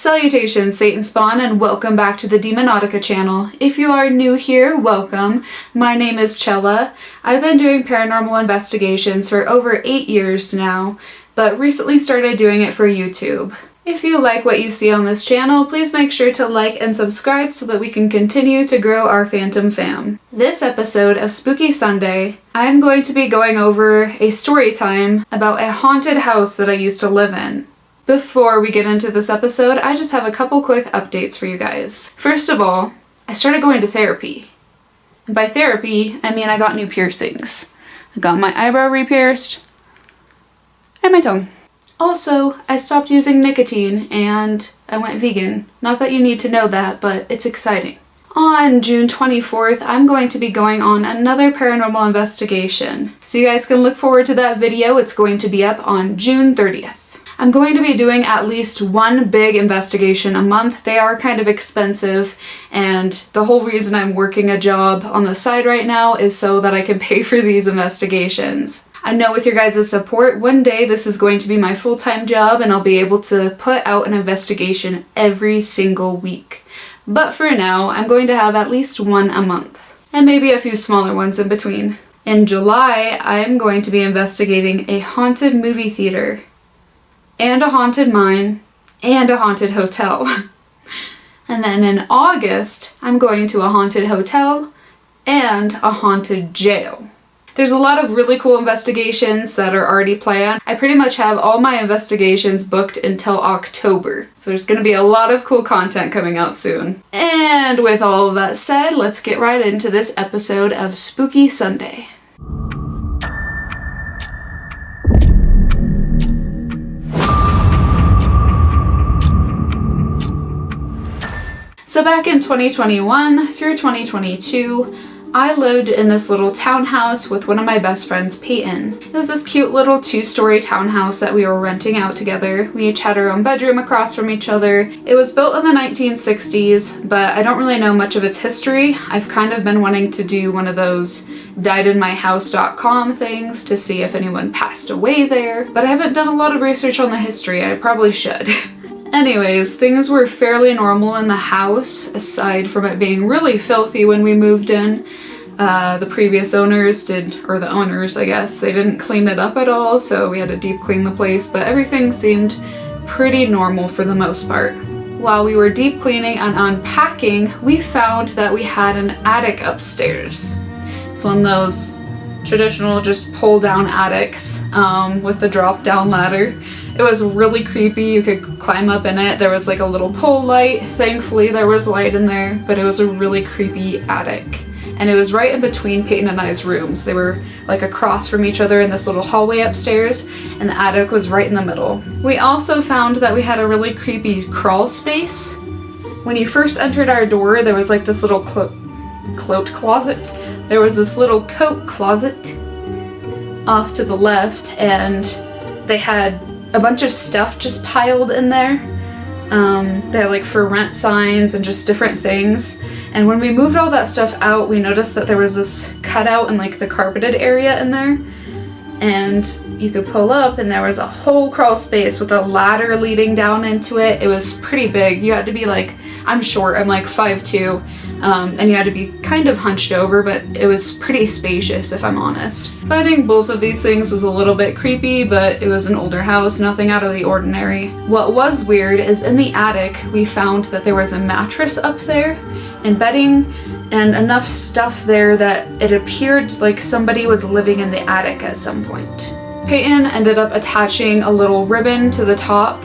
Salutations, Satan Spawn, and welcome back to the Demonautica channel. If you are new here, welcome. My name is Chella. I've been doing paranormal investigations for over 8 years now, but recently started doing it for YouTube. If you like what you see on this channel, please make sure to like and subscribe so that we can continue to grow our Phantom fam. This episode of Spooky Sunday, I'm going to be going over a story time about a haunted house that I used to live in. Before we get into this episode, I just have a couple quick updates for you guys. First of all, I started going to therapy. And by therapy, I mean I got new piercings. I got my eyebrow re-pierced and my tongue. Also, I stopped using nicotine and I went vegan. Not that you need to know that, but it's exciting. On June 24th, I'm going to be going on another paranormal investigation. So you guys can look forward to that video. It's going to be up on June 30th. I'm going to be doing at least one big investigation a month. They are kind of expensive, and the whole reason I'm working a job on the side right now is so that I can pay for these investigations. I know with your guys' support, one day this is going to be my full-time job and I'll be able to put out an investigation every single week. But for now, I'm going to have at least one a month, and maybe a few smaller ones in between. In July, I'm going to be investigating a haunted movie theater, and a haunted mine, and a haunted hotel. And then in August, I'm going to a haunted hotel and a haunted jail. There's a lot of really cool investigations that are already planned. I pretty much have all my investigations booked until October, so there's going to be a lot of cool content coming out soon. And with all of that said, let's get right into this episode of Spooky Sunday. So back in 2021 through 2022, I lived in this little townhouse with one of my best friends, Peyton. It was this cute little 2-story townhouse that we were renting out together. We each had our own bedroom across from each other. It was built in the 1960s, but I don't really know much of its history. I've kind of been wanting to do one of those diedinmyhouse.com things to see if anyone passed away there, but I haven't done a lot of research on the history. I probably should. Anyways, things were fairly normal in the house, aside from it being really filthy when we moved in. The previous owners the owners, I guess, they didn't clean it up at all, so we had to deep clean the place, but everything seemed pretty normal for the most part. While we were deep cleaning and unpacking, we found that we had an attic upstairs. It's one of those traditional just pull down attics with the drop down ladder. It was really creepy. You could climb up in it. There was like a little pole light. Thankfully there was light in there, but it was a really creepy attic. And it was right in between Peyton and I's rooms. They were like across from each other in this little hallway upstairs, and the attic was right in the middle. We also found that we had a really creepy crawl space. When you first entered our door, there was like this little coat closet. There was this little coat closet off to the left, and they had a bunch of stuff just piled in there. They had like for rent signs and just different things. And when we moved all that stuff out, we noticed that there was this cutout in like the carpeted area in there. And you could pull up and there was a whole crawl space with a ladder leading down into it. It was pretty big. You had to be like, I'm short, I'm like 5'2", and you had to be kind of hunched over, but it was pretty spacious if I'm honest. Finding both of these things was a little bit creepy, but it was an older house, nothing out of the ordinary. What was weird is in the attic, we found that there was a mattress up there and bedding and enough stuff there that it appeared like somebody was living in the attic at some point. Peyton ended up attaching a little ribbon to the top,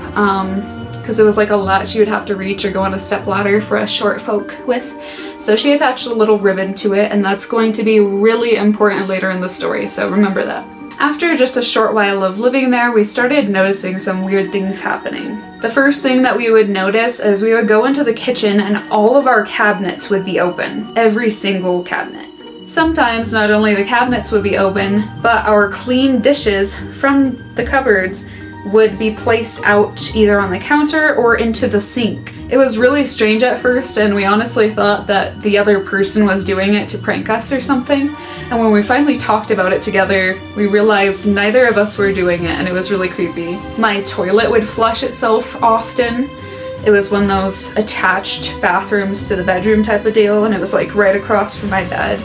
because it was like a latch you would have to reach or go on a step ladder for us short folk with. So she attached a little ribbon to it, and that's going to be really important later in the story, so remember that. After just a short while of living there, we started noticing some weird things happening. The first thing that we would notice is we would go into the kitchen and all of our cabinets would be open. Every single cabinet. Sometimes not only the cabinets would be open, but our clean dishes from the cupboards would be placed out either on the counter or into the sink. It was really strange at first, and we honestly thought that the other person was doing it to prank us or something. And when we finally talked about it together, we realized neither of us were doing it, and it was really creepy. My toilet would flush itself often, It was one of those attached bathrooms to the bedroom type of deal, and it was like right across from my bed.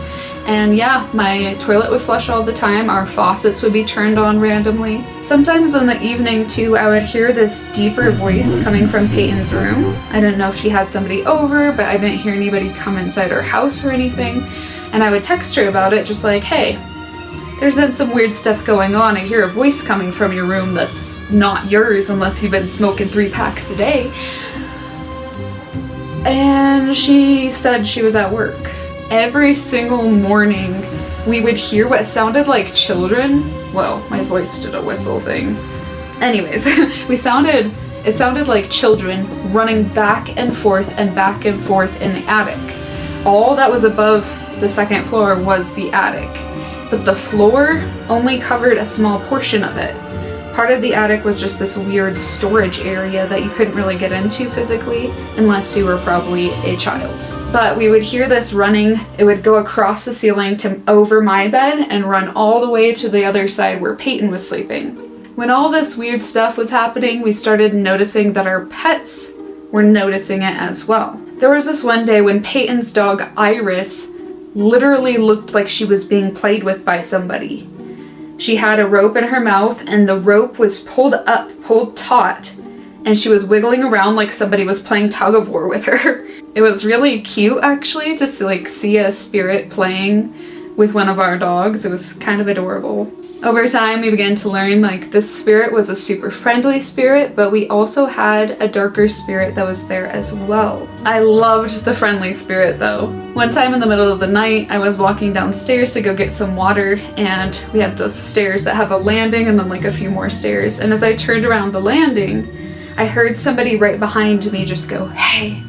And yeah, my toilet would flush all the time, our faucets would be turned on randomly. Sometimes in the evening too, I would hear this deeper voice coming from Peyton's room. I didn't know if she had somebody over, but I didn't hear anybody come inside her house or anything. And I would text her about it, just like, hey, there's been some weird stuff going on. I hear a voice coming from your room that's not yours unless you've been smoking 3 packs a day. And she said she was at work. Every single morning, we would hear what sounded like children. Well, my voice did a whistle thing. Anyways, it sounded like children running back and forth in the attic. All that was above the second floor was the attic, but the floor only covered a small portion of it. Part of the attic was just this weird storage area that you couldn't really get into physically unless you were probably a child. But we would hear this running. It would go across the ceiling to over my bed and run all the way to the other side where Peyton was sleeping. When all this weird stuff was happening, we started noticing that our pets were noticing it as well. There was this one day when Peyton's dog Iris literally looked like she was being played with by somebody. She had a rope in her mouth, and the rope was pulled taut, and she was wiggling around like somebody was playing tug of war with her. It was really cute, actually, to see a spirit playing with one of our dogs. It was kind of adorable. Over time, we began to learn this spirit was a super friendly spirit, but we also had a darker spirit that was there as well. I loved the friendly spirit though. One time in the middle of the night, I was walking downstairs to go get some water, and we had those stairs that have a landing and then a few more stairs. And as I turned around the landing, I heard somebody right behind me just go, "Hey,"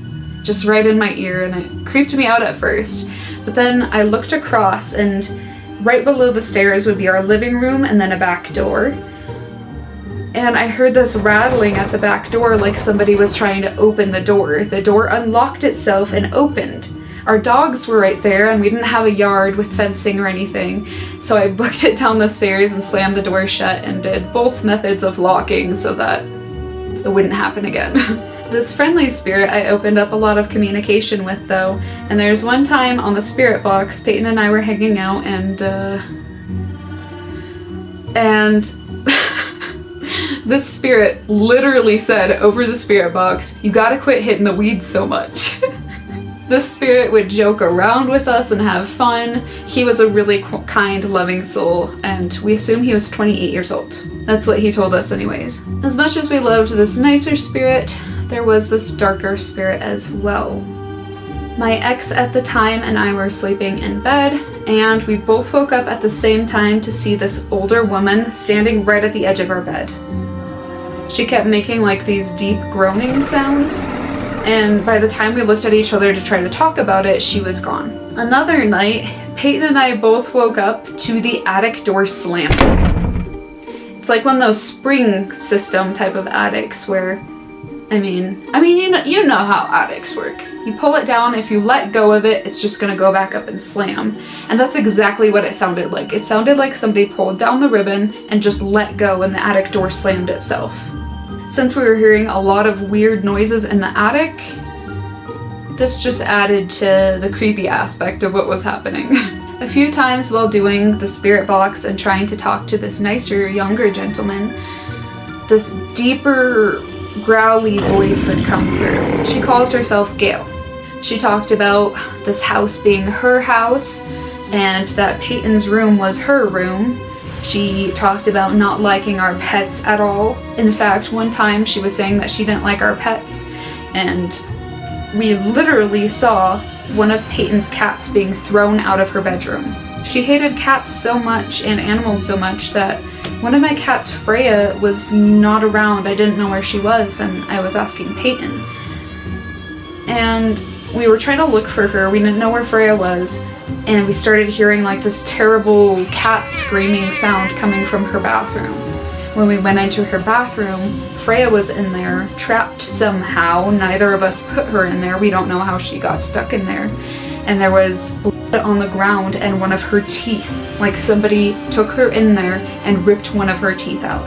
just right in my ear, and it creeped me out at first. But then I looked across, and right below the stairs would be our living room and then a back door. And I heard this rattling at the back door like somebody was trying to open the door. The door unlocked itself and opened. Our dogs were right there, and we didn't have a yard with fencing or anything, so I booked it down the stairs and slammed the door shut and did both methods of locking so that it wouldn't happen again. This friendly spirit I opened up a lot of communication with though, and there's one time on the spirit box, Peyton and I were hanging out, and this spirit literally said over the spirit box, "You gotta quit hitting the weeds so much." This spirit would joke around with us and have fun. He was a really kind, loving soul, and we assume he was 28 years old. That's what he told us anyways. As much as we loved this nicer spirit, there was this darker spirit as well. My ex at the time and I were sleeping in bed, and we both woke up at the same time to see this older woman standing right at the edge of our bed. She kept making these deep groaning sounds, and by the time we looked at each other to try to talk about it, she was gone. Another night, Peyton and I both woke up to the attic door slamming. It's like one of those spring system type of attics where, you know how attics work. You pull it down, if you let go of it, it's just gonna go back up and slam. And that's exactly what it sounded like. It sounded like somebody pulled down the ribbon and just let go, and the attic door slammed itself. Since we were hearing a lot of weird noises in the attic, this just added to the creepy aspect of what was happening. A few times while doing the spirit box and trying to talk to this nicer, younger gentleman, this deeper, growly voice would come through. She calls herself Gail. She talked about this house being her house and that Peyton's room was her room. She talked about not liking our pets at all. In fact, one time she was saying that she didn't like our pets, and we literally saw one of Peyton's cats being thrown out of her bedroom. She hated cats so much and animals so much that one of my cats, Freya, was not around. I didn't know where she was, and I was asking Peyton. And we were trying to look for her. We didn't know where Freya was, and we started hearing this terrible cat screaming sound coming from her bathroom. When we went into her bathroom, Freya was in there, trapped somehow. Neither of us put her in there. We don't know how she got stuck in there. And there was blood on the ground and one of her teeth. Like somebody took her in there and ripped one of her teeth out.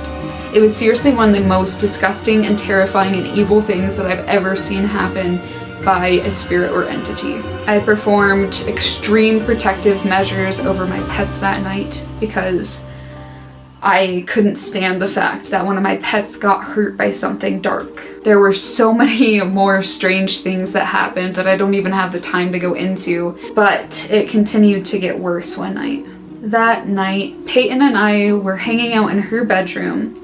It was seriously one of the most disgusting and terrifying and evil things that I've ever seen happen by a spirit or entity. I performed extreme protective measures over my pets that night because I couldn't stand the fact that one of my pets got hurt by something dark. There were so many more strange things that happened that I don't even have the time to go into, but it continued to get worse one night. That night, Peyton and I were hanging out in her bedroom,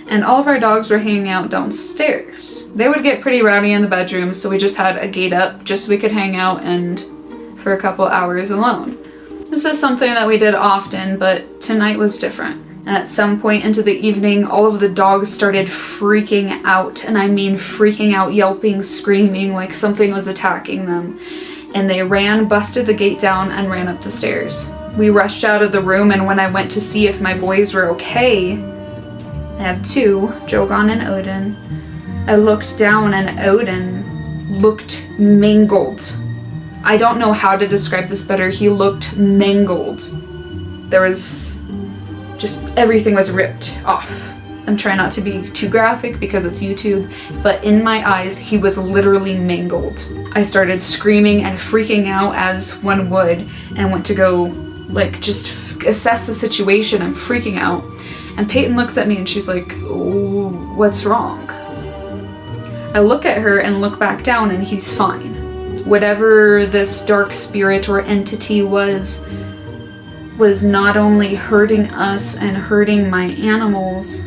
and all of our dogs were hanging out downstairs. They would get pretty rowdy in the bedroom, so we just had a gate up just so we could hang out and for a couple hours alone. This is something that we did often, but tonight was different. At some point into the evening, all of the dogs started freaking out, and I mean freaking out, yelping, screaming like something was attacking them. And they ran, busted the gate down, and ran up the stairs. We rushed out of the room, and when I went to see if my boys were okay, I have two, Jogon and Odin, I looked down and Odin looked mangled. I don't know how to describe this better. He looked mangled. There was just everything was ripped off. I'm trying not to be too graphic because it's YouTube, but in my eyes, he was literally mangled. I started screaming and freaking out as one would and went to go just assess the situation. I'm freaking out. And Peyton looks at me and she's like, "Oh, what's wrong?" I look at her and look back down and he's fine. Whatever this dark spirit or entity was not only hurting us and hurting my animals,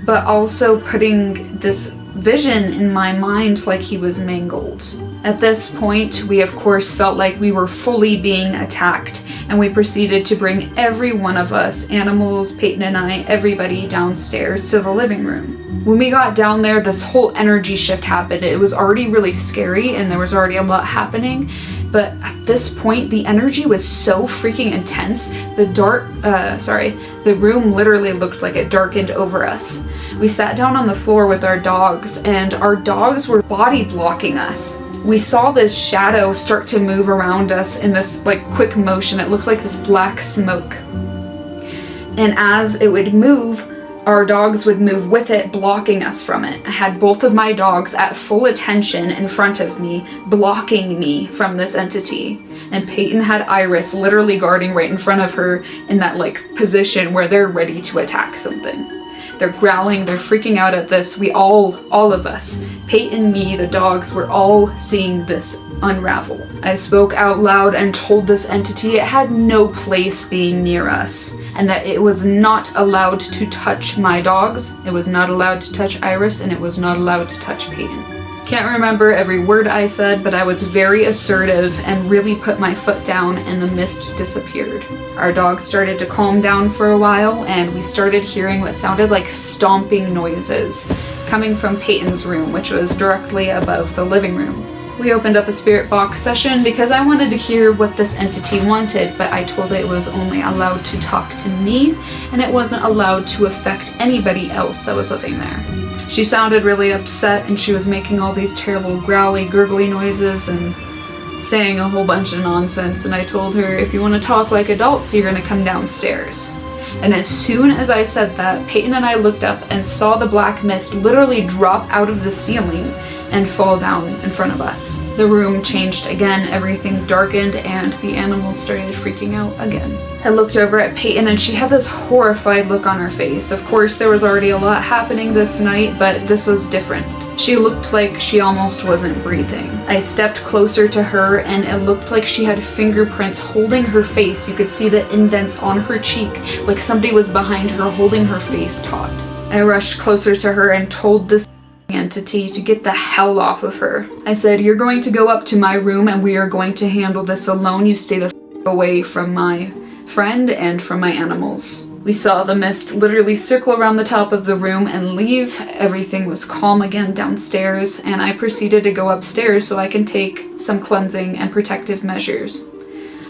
but also putting this vision in my mind like he was mangled. At this point, we of course felt like we were fully being attacked, and we proceeded to bring every one of us, animals, Peyton and I, everybody downstairs to the living room. When we got down there, this whole energy shift happened. It was already really scary and there was already a lot happening, but at this point, the energy was so freaking intense. The room literally looked like it darkened over us. We sat down on the floor with our dogs, and our dogs were body blocking us. We saw this shadow start to move around us in this quick motion. It looked like this black smoke. And as it would move, our dogs would move with it, blocking us from it. I had both of my dogs at full attention in front of me, blocking me from this entity. And Peyton had Iris literally guarding right in front of her in that position where they're ready to attack something. They're growling, they're freaking out at this. We all of us, Peyton, me, the dogs, were all seeing this unravel. I spoke out loud and told this entity it had no place being near us, and that it was not allowed to touch my dogs, it was not allowed to touch Iris, and it was not allowed to touch Peyton. Can't remember every word I said, but I was very assertive and really put my foot down, and the mist disappeared. Our dogs started to calm down for a while, and we started hearing what sounded like stomping noises coming from Peyton's room, which was directly above the living room. We opened up a spirit box session because I wanted to hear what this entity wanted, but I told it it was only allowed to talk to me, and it wasn't allowed to affect anybody else that was living there. She sounded really upset, and she was making all these terrible growly, gurgly noises and saying a whole bunch of nonsense, and I told her, if you want to talk like adults, you're going to come downstairs. And as soon as I said that, Peyton and I looked up and saw the black mist literally drop out of the ceiling and fall down in front of us. The room changed again, everything darkened, and the animals started freaking out again. I looked over at Peyton and she had this horrified look on her face. Of course, there was already a lot happening this night, but this was different. She looked like she almost wasn't breathing. I stepped closer to her and it looked like she had fingerprints holding her face. You could see the indents on her cheek, like somebody was behind her holding her face taut. I rushed closer to her and told this entity to get the hell off of her. I said, "You're going to go up to my room and we are going to handle this alone. You stay the away from my friend and from my animals." We saw the mist literally circle around the top of the room and leave. Everything was calm again downstairs, and I proceeded to go upstairs so I can take some cleansing and protective measures.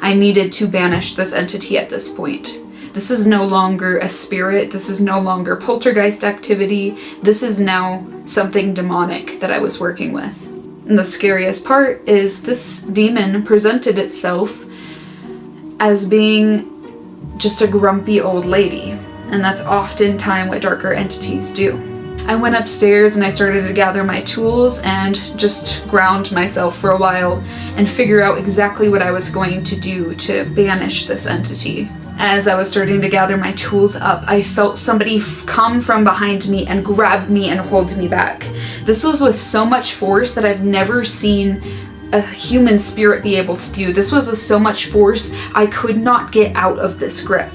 I needed to banish this entity at this point. This is no longer a spirit, this is no longer poltergeist activity, this is now something demonic that I was working with. And the scariest part is this demon presented itself as being just a grumpy old lady. and that's oftentimes what darker entities do. I went upstairs and I started to gather my tools and just ground myself for a while and figure out exactly what I was going to do to banish this entity. As I was starting to gather my tools up, I felt somebody come from behind me and grab me and hold me back. This was with so much force that I've never seen a human spirit be able to do. This was with so much force, I could not get out of this grip.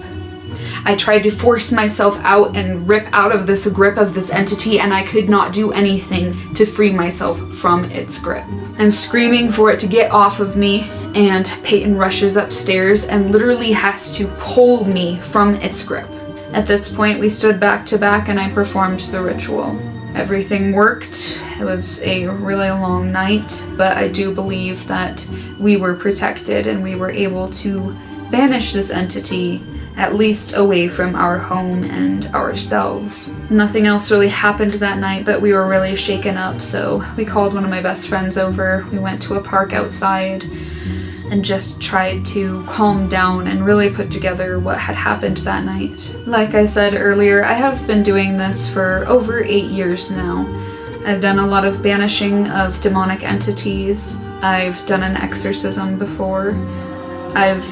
I tried to force myself out and rip out of this grip of this entity, and I could not do anything to free myself from its grip. I'm screaming for it to get off of me, and Peyton rushes upstairs and literally has to pull me from its grip. At this point, we stood back to back and I performed the ritual. Everything worked. It was a really long night, but I do believe that we were protected and we were able to banish this entity at least away from our home and ourselves. Nothing else really happened that night, but we were really shaken up, so we called one of my best friends over. We went to a park outside and just tried to calm down and really put together what had happened that night. Like I said earlier, I have been doing this for over 8 years now. I've done a lot of banishing of demonic entities. I've done an exorcism before. I've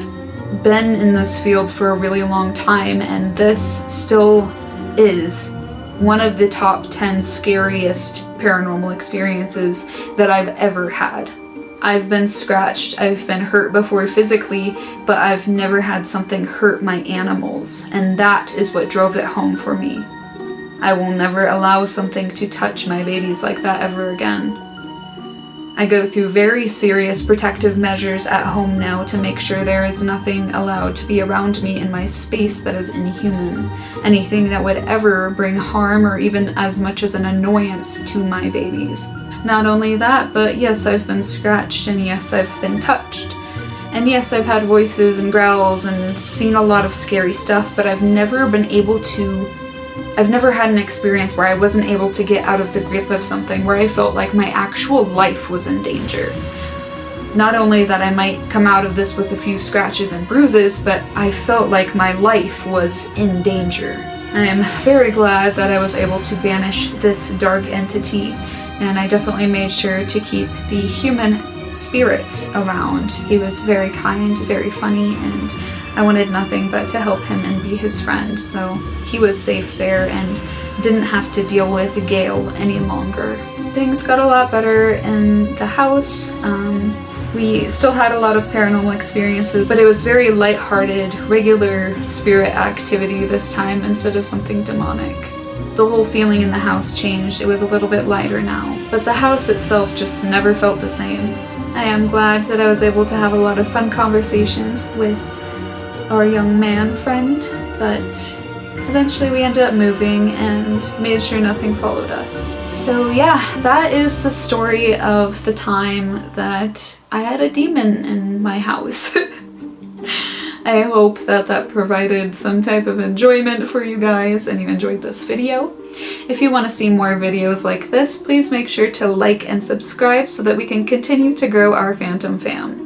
been in this field for a really long time, and this still is one of the top 10 scariest paranormal experiences that I've ever had. I've been scratched, I've been hurt before physically, but I've never had something hurt my animals, and that is what drove it home for me. I will never allow something to touch my babies like that ever again. I go through very serious protective measures at home now to make sure there is nothing allowed to be around me in my space that is inhuman. Anything that would ever bring harm or even as much as an annoyance to my babies. Not only that, but yes, I've been scratched, and yes, I've been touched. And yes, I've had voices and growls and seen a lot of scary stuff, but I've never had an experience where I wasn't able to get out of the grip of something, where I felt like my actual life was in danger. Not only that I might come out of this with a few scratches and bruises, but I felt like my life was in danger. I am very glad that I was able to banish this dark entity, and I definitely made sure to keep the human spirit around. He was very kind, very funny, and I wanted nothing but to help him and be his friend, so he was safe there and didn't have to deal with Gale any longer. Things got a lot better in the house. We still had a lot of paranormal experiences, but it was very lighthearted, regular spirit activity this time instead of something demonic. The whole feeling in the house changed. It was a little bit lighter now, but the house itself just never felt the same. I am glad that I was able to have a lot of fun conversations with our young man friend, but eventually we ended up moving and made sure nothing followed us. So yeah, that is the story of the time that I had a demon in my house. I hope that that provided some type of enjoyment for you guys and you enjoyed this video. If you want to see more videos like this, please make sure to like and subscribe so that we can continue to grow our Phantom fam.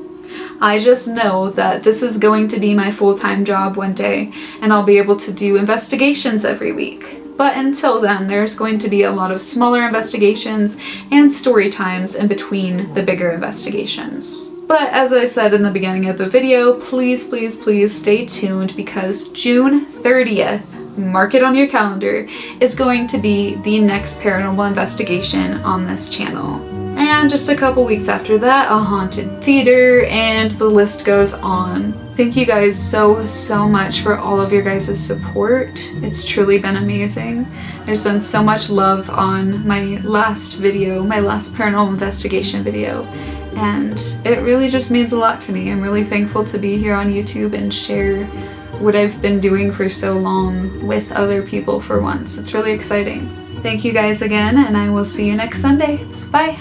I just know that this is going to be my full-time job one day, and I'll be able to do investigations every week. But until then, there's going to be a lot of smaller investigations and story times in between the bigger investigations. But as I said in the beginning of the video, please, please, please stay tuned, because June 30th, mark it on your calendar, is going to be the next paranormal investigation on this channel. And just a couple weeks after that, a haunted theater, and the list goes on. Thank you guys so much for all of your guys' support. It's truly been amazing. There's been so much love on my last video, my last paranormal investigation video, and it really just means a lot to me. I'm really thankful to be here on YouTube and share what I've been doing for so long with other people for once. It's really exciting. Thank you guys again, and I will see you next Sunday. Bye!